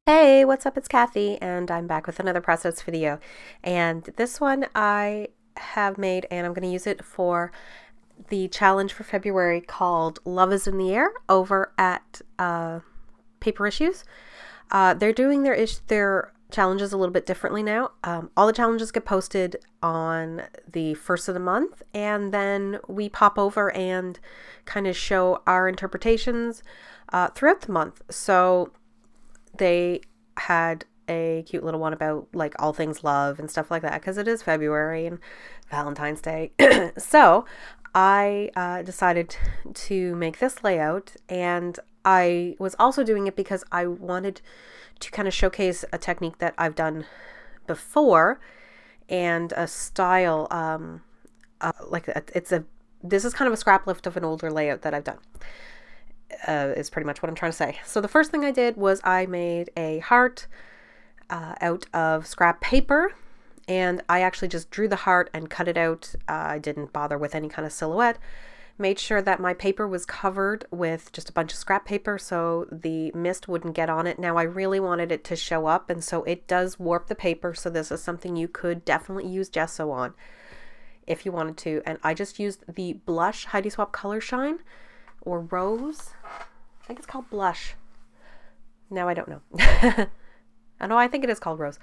Hey, what's up? It's Kathy, and I'm back with another process video. And this one I have made, and I'm going to use it for the challenge for February called Love is in the Air over at Paper Issues. They're doing their challenges a little bit differently now. All the challenges get posted on the first of the month, and then we pop over and kind of show our interpretations throughout the month. So they had a cute little one about like all things love and stuff like that because it is February and Valentine's Day. So I decided to make this layout, and I was also doing it because I wanted to kind of showcase a technique that I've done before and a style this is kind of a scrap lift of an older layout that I've done. Is pretty much what I'm trying to say. So the first thing I did was I made a heart out of scrap paper, and I actually just drew the heart and cut it out. I didn't bother with any kind of silhouette. Made sure that my paper was covered with just a bunch of scrap paper so the mist wouldn't get on it. Now I really wanted it to show up, and so it does warp the paper, so this is something you could definitely use gesso on if you wanted to. And I just used the Blush Heidi Swapp Color Shine, or Rose. I think it's called Blush. Now I don't know. I know, I think it is called Rose.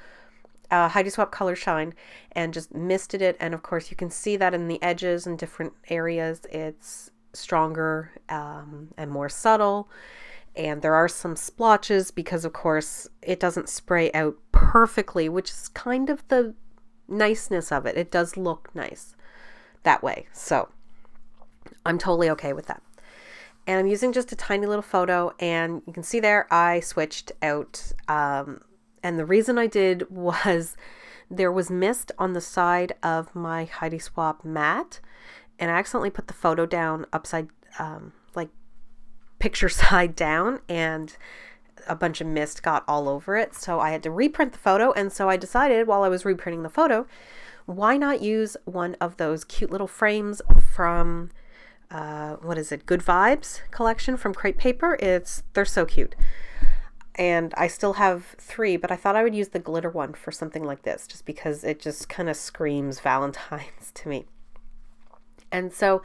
Heidi Swapp Color Shine, and just misted it. And of course you can see that in the edges and different areas it's stronger and more subtle. And there are some splotches because of course it doesn't spray out perfectly, which is kind of the niceness of it. It does look nice that way. So I'm totally okay with that. And I'm using just a tiny little photo, and you can see there I switched out. And the reason I did was there was mist on the side of my Heidi Swapp mat, and I accidentally put the photo down upside, like picture side down, and a bunch of mist got all over it. So I had to reprint the photo, and so I decided while I was reprinting the photo, why not use one of those cute little frames from what is it? Good Vibes collection from Crepe Paper. They're so cute. And I still have 3, but I thought I would use the glitter one for something like this, just because it just kind of screams Valentine's to me. And so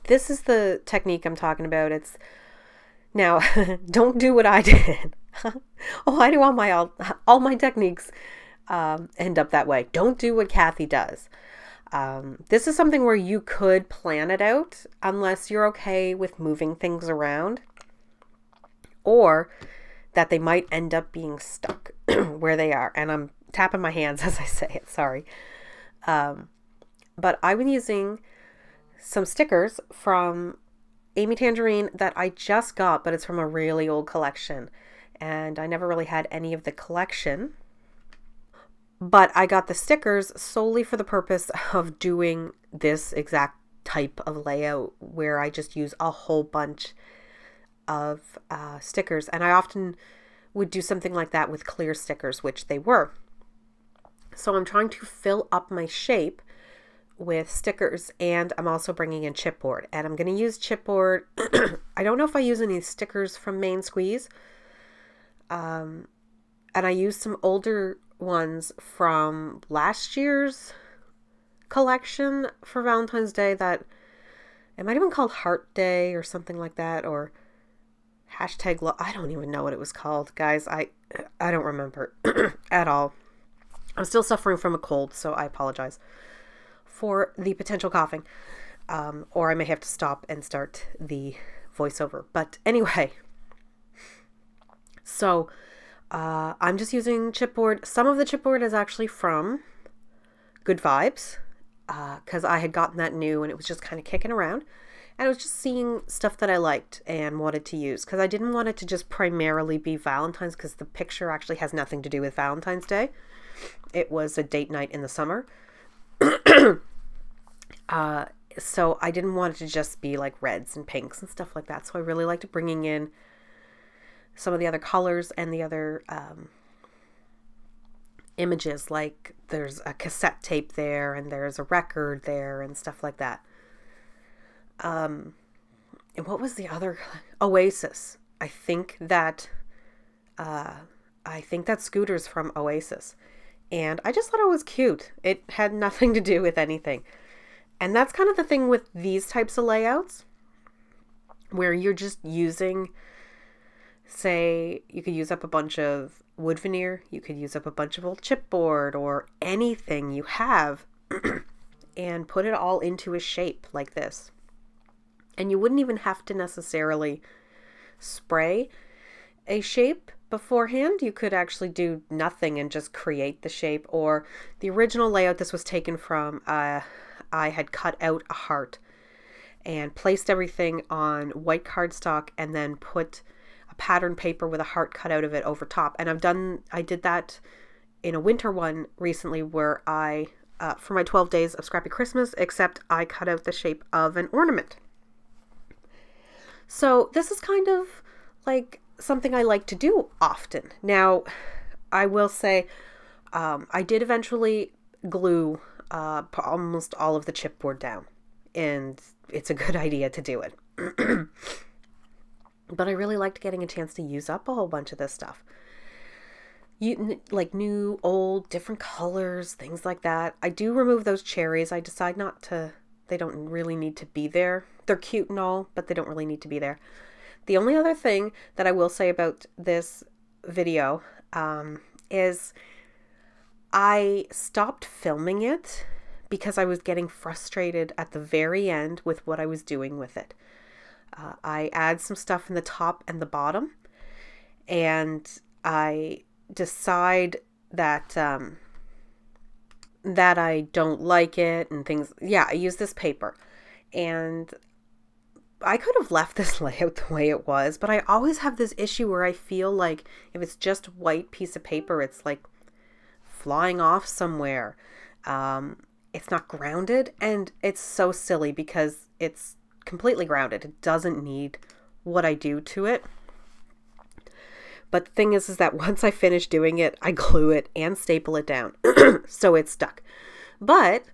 this is the technique I'm talking about. It's now, don't do what I did. Oh, I do all my techniques end up that way. Don't do what Kathy does. This is something where you could plan it out unless you're okay with moving things around, or that they might end up being stuck where they are. And I'm tapping my hands as I say it, sorry. But I've been using some stickers from Amy Tangerine that I just got, but it's from a really old collection. And I never really had any of the collection. But I got the stickers solely for the purpose of doing this exact type of layout where I just use a whole bunch of stickers. And I often would do something like that with clear stickers, which they were. So I'm trying to fill up my shape with stickers, and I'm also bringing in chipboard. And I'm going to use chipboard. I don't know if I use any stickers from Main Squeeze. And I used some older ones from last year's collection for Valentine's Day that it might have been called Heart Day or something like that, or hashtag love. I don't even know what it was called, guys. I don't remember at all. I'm still suffering from a cold, so I apologize for the potential coughing, or I may have to stop and start the voiceover. But anyway, so I'm just using chipboard. Some of the chipboard is actually from Good Vibes, because I had gotten that new and it was just kind of kicking around. And I was just seeing stuff that I liked and wanted to use, because I didn't want it to just primarily be Valentine's, because the picture actually has nothing to do with Valentine's Day. It was a date night in the summer. So I didn't want it to just be like reds and pinks and stuff like that. So I really liked bringing in some of the other colors and the other images, like there's a cassette tape there and there's a record there and stuff like that. And what was the other? Oasis. I think that I think that scooter's from Oasis. And I just thought it was cute. It had nothing to do with anything. And that's kind of the thing with these types of layouts, where you're just using, say, you could use up a bunch of wood veneer, you could use up a bunch of old chipboard or anything you have and put it all into a shape like this. And you wouldn't even have to necessarily spray a shape beforehand. You could actually do nothing and just create the shape. Or the original layout this was taken from, I had cut out a heart and placed everything on white cardstock and then put a pattern paper with a heart cut out of it over top. And I did that in a winter one recently where I, for my 12 days of Scrappy Christmas, except I cut out the shape of an ornament. So this is kind of like something I like to do often. Now, I will say, I did eventually glue almost all of the chipboard down, and it's a good idea to do it. But I really liked getting a chance to use up a whole bunch of this stuff. Like new, old, different colors, things like that. I do remove those cherries. I decide not to, they don't really need to be there. They're cute and all, but they don't really need to be there. The only other thing that I will say about this video is I stopped filming it because I was getting frustrated at the very end with what I was doing with it. I add some stuff in the top and the bottom, and I decide that that I don't like it and things. Yeah, I use this paper, and I could have left this layout the way it was, but I always have this issue where I feel like if it's just white piece of paper, it's like flying off somewhere. It's not grounded, and it's so silly because it's completely grounded. It doesn't need what I do to it. But the thing is that once I finish doing it, I glue it and staple it down. So it's stuck. But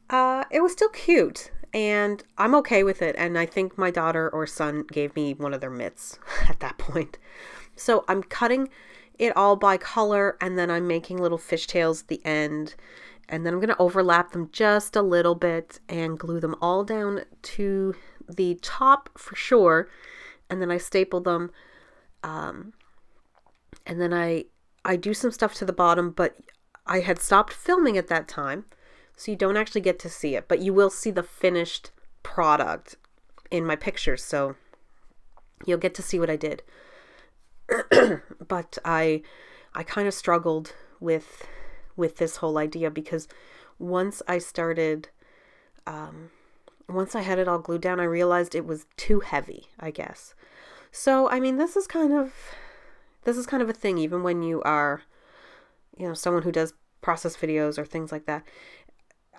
it was still cute, and I'm okay with it. And I think my daughter or son gave me one of their mitts at that point. So I'm cutting it all by color, and then I'm making little fishtails at the end. And then I'm going to overlap them just a little bit and glue them all down to the top for sure. And then I staple them. And then I do some stuff to the bottom, but I had stopped filming at that time, so you don't actually get to see it, but you will see the finished product in my pictures, so you'll get to see what I did. But I kind of struggled with this whole idea because once I started, once I had it all glued down, I realized it was too heavy, I guess. So, I mean, this is kind of a thing, even when you are, you know, someone who does process videos or things like that.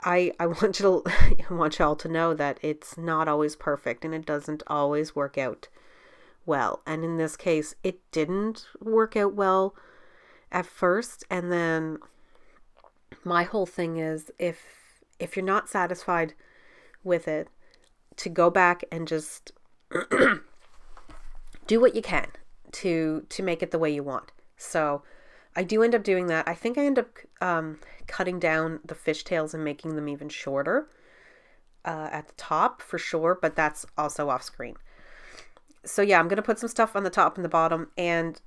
I want you to, I want y'all to know that it's not always perfect and it doesn't always work out well. And in this case, it didn't work out well at first. And then my whole thing is if you're not satisfied with it, to go back and just do what you can to make it the way you want. So I do end up doing that. I think I end up cutting down the fishtails and making them even shorter at the top for sure, but that's also off screen. So yeah, I'm going to put some stuff on the top and the bottom, and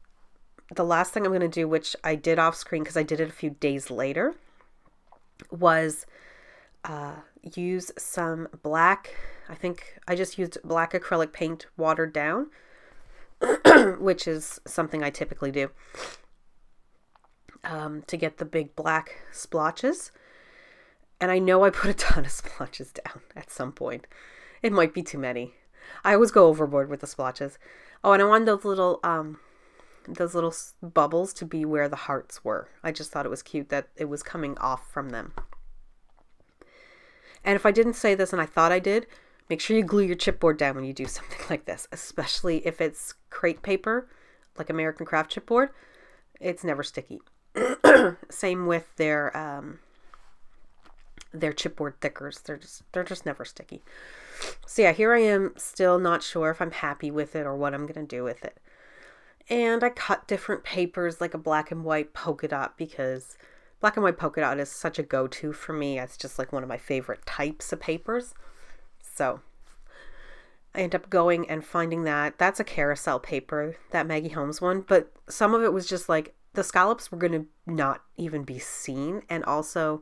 the last thing I'm going to do, which I did off screen because I did it a few days later, was use some black, I think I just used black acrylic paint watered down, which is something I typically do, to get the big black splotches. And I know I put a ton of splotches down at some point. It might be too many. I always go overboard with the splotches. Oh, and I wanted those little bubbles to be where the hearts were. I just thought it was cute that it was coming off from them. And if I didn't say this, and I thought I did, make sure you glue your chipboard down when you do something like this, especially if it's crepe paper, like American Craft chipboard. It's never sticky. Same with their chipboard thickers. They're just never sticky. So yeah, here I am, still not sure if I'm happy with it or what I'm gonna do with it. And I cut different papers, like a black and white polka dot, because black and white polka dot is such a go-to for me. It's just like one of my favorite types of papers. So I end up going and finding that. That's a carousel paper, that Maggie Holmes one. But some of it was just like, the scallops were going to not even be seen. And also,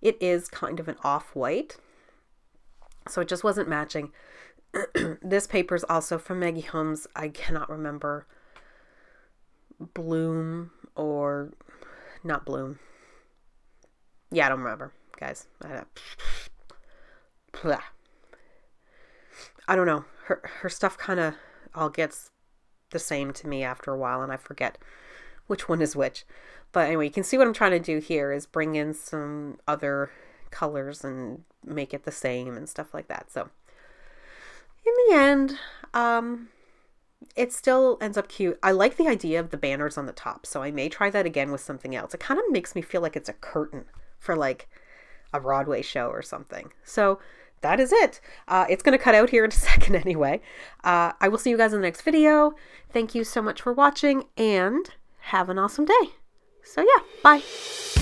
it is kind of an off-white. So it just wasn't matching. This paper is also from Maggie Holmes. I cannot remember. Bloom or not Bloom. Yeah, I don't remember, guys. I don't know. Her stuff kind of all gets the same to me after a while, and I forget which one is which. But anyway, you can see what I'm trying to do here is bring in some other colors and make it the same and stuff like that. So in the end, it still ends up cute. I like the idea of the banners on the top, so I may try that again with something else. It kind of makes me feel like it's a curtain for like a Broadway show or something. So that is it. It's going to cut out here in a second anyway. I will see you guys in the next video. Thank you so much for watching and have an awesome day. So yeah, bye.